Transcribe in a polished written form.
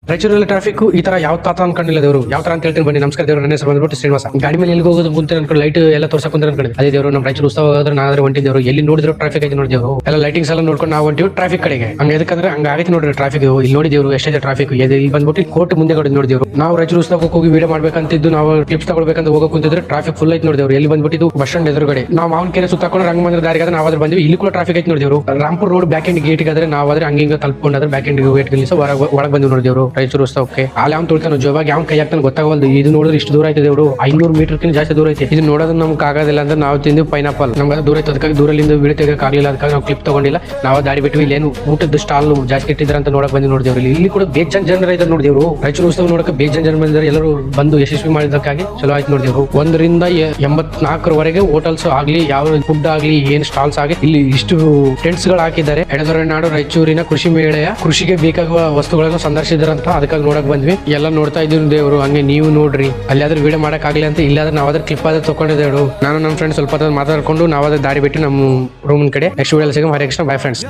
ರಾಯಚೂರಲ್ಲಿ traffic ಈ ತರ ಯಾವ ತಾತ ಅನ್ಕೊಂಡಿಲ್ಲ ದೇವರು ಯಾವ ತರ ಅಂತ ಹೇಳ್ತೀನಿ ಬನ್ನಿ. ನಮಸ್ಕಾರ ದೇವರು, ನನ್ನ ಹೆಸರು ಬಂದ್ಬಿಟ್ಟು ಶ್ರೀನಿವಾಸ. ಗಾಡಿ ಮೇಲೆ ಎಲ್ಲಿ ಹೋಗೋದು ಮುಂದೆ ಅನ್ಕೊಂಡು ಲೈಟ್ ಎಲ್ಲ ತೋರ್ಸಕ್ ಕುಂತ ಅನ್ಕೊಂಡು ಅದೇ ದೇವರು ನಮ್ಮ ರಾಯಚೂರು ಉತ್ಸವ ಹೋದ್ರೆ ನಾದ್ರೆ ಹೊಂಟಿದ್ದೇವರು. ಎಲ್ಲಿ ನೋಡಿದ್ರು ಟ್ರಾಫಿಕ್ ಐತಿ ನೋಡಿದೇವರು. ಎಲ್ಲ ಲೈಟಿಂಗ್ಸ್ ಎಲ್ಲ ನೋಡ್ಕೊಂಡು ನಾವು ಹೊಂಟಿವಿ ಟ್ರಾಫಿಕ್ ಕಡೆಗೆ. ಹಂಗ ಎದಕ್ಕಂದ್ರೆ ಹಂಗ ಆಗೈತಿ ನೋಡ್ರಿ ಟ್ರಾಫಿಕ್. ಇಲ್ಲಿ ನೋಡಿದೇವರು ಎಷ್ಟೇ ಟ್ರಾಫಿಕ್ ಇಲ್ಲಿ ಬಂದ್ಬಿಟ್ಟು ಕೋರ್ಟ್ ಮುಂದೆ ಕಡೆ ನೋಡಿದೇವರು. ನಾವು ರಾಯಚೂರು ಉತ್ಸವಕ್ಕೆ ಹೋಗಿ ವಿಡಿಯೋ ಮಾಡ್ಬೇಕಂತಿದ್ದು, ನಾವು ಕ್ಲಿಪ್ಸ್ ತಗೊಳ್ಬೇಕಂತ ಹೋಗಕ್ ಕುಂತಿದ್ರೆ ಟ್ರಾಫಿಕ್ ಫುಲ್ ಐತಿ ನೋಡಿದೇವರು. ಎಲ್ಲಿ ಬಂದ್ಬಿಟ್ಟು ಬಸ್ ಸ್ಟ್ಯಾಂಡ್ ಎದುರುಗಡೆ ನಾವು ಮಾವನಕೆರೆ ಸುತ್ತಾಕೊಂಡು ರಂಗಮಂದಿರ ದಾರಿಗೆ ನಾವು ಅದ್ರ ಬಂದ್ವಿ. ಇಲ್ಲಿ ಕೂಡ ಟ್ರಾಫಿಕ್ ಐತಿ ನೋಡಿದೇವರು. Rampur road back end gate ಆದ್ರೆ ನಾವು ಆದ್ರೆ ಹಂಗಿಂಗ ತಲುಪಕೊಂಡ್ರೆ ಬ್ಯಾಕ್ ಎಂಡ್ ಗೇಟ್ ಒಳಗೆ ಬಂದು ನೋಡಿದೇವರು ರಾಯಚೂರು ಉತ್ಸವಕ್ಕೆ. ಅಲ್ಲಿ ಅವ್ನು ತುಳ್ತಾನೆ ಜೋವಾಗಿ ಅವ್ನ ಕೈ ಹಾಕ್ತಾನೆ ಗೊತ್ತಾಗಲ್ದು. ಇದು ನೋಡಿದ್ರೆ ಇಷ್ಟು ದೂರ ಐತೆ ದೇವರು, 500 ಮೀಟರ್ಕಿಂತ ಜಾಸ್ತಿ ದೂರ ಐತೆ. ಇದು ನೋಡೋದು ನಮ್ಗೆ ಆಗೋದಿಲ್ಲ ಅಂದ್ರೆ ನಾವು ತಿಂದು ಪೈನಾಪಲ್ ನಮ್ಗೆ ದೂರ ಐತೆ. ಅದಕ್ಕಾಗಿ ದೂರದಿಂದ ವಿಡಿಯೋ ತೆಗೋಕ್ಕಾಗಲಿಲ್ಲ, ಅದಕ್ಕಾಗಿ ನಾವು ಕ್ಲಿಪ್ ತಗೊಂಡಿಲ್ಲ. ನಾವು ದಾರಿ ಬಿಟ್ಟು ಇಲ್ಲಿ ಏನು ಊಟದ ಸ್ಟಾಲ್ ಜಾಸ್ತಿ ಇಟ್ಟಿದ್ರ ಅಂತ ನೋಡಕ್ ಬಂದು ನೋಡಿದೇವ್ರು. ಇಲ್ಲಿ ಕೂಡ ಬೇಜಾನ್ ಜನರ ಇದ್ದಾರೆ ನೋಡಿದೇವ್ರು. ರಾಯಚೂರು ಉತ್ಸವ ನೋಡಕ್ಕೆ ಬೇಜಾನ್ ಜನ ಬಂದಿದ್ದಾರೆ. ಎಲ್ಲರೂ ಬಂದು ಯಶಸ್ವಿ ಮಾಡಿದ್ದಕ್ಕಾಗಿ ಚಲೋ ಆಯ್ತು ನೋಡಿದೇವ್ರು. 1 ರಿಂದ 84 ಹೋಟೆಲ್ಸ್ ಆಗ್ಲಿ, ಯಾವ ಫುಡ್ ಆಗ್ಲಿ, ಏನ್ ಸ್ಟಾಲ್ಸ್ ಆಗಲಿ, ಇಲ್ಲಿ ಇಷ್ಟು ಟೆಂಟ್ಸ್ ಗಳು ಹಾಕಿದ್ದಾರೆ. ಎಡದೊರೆನಾಡು ರಾಯಚೂರಿನ ಕೃಷಿ ಮೇಳೆಯ ಕೃಷಿಗೆ ಬೇಕಾಗುವ ವಸ್ತುಗಳನ್ನು ಸಂದರ್ಶಿಸಿದ್ರಂತ, ಅದಕ್ಕಾಗಿ ನೋಡಕ್ ಬಂದ್ವಿ. ಎಲ್ಲ ನೋಡ್ತಾ ಇದ್ದೀವಿ ದೇವರು. ಹಂಗೆ ನೀವು ನೋಡ್ರಿ. ಅಲ್ಲಾದ್ರೂ ವಿಡಿಯೋ ಮಾಡಕ್ ಆಗ್ಲಿ ಅಂತ ಇಲ್ಲಾದ್ರೆ ನಾವಾದ್ರೆ ಕ್ಲಿಪ್ ಆದ್ರೆ ತಗೊಂಡಿದ್ದೇವೆ. ನಾನು ನಮ್ಮ ಫ್ರೆಂಡ್ ಸ್ವಲ್ಪ ಮಾತಾಡ್ಕೊಂಡು ನಾವಾದ್ರೆ ದಾರಿ ಬಿಟ್ಟು ನಮ್ಮ ರೂಮ್ ಕಡೆ next video ಸಿಗಮ್. Hare Krishna, by friends.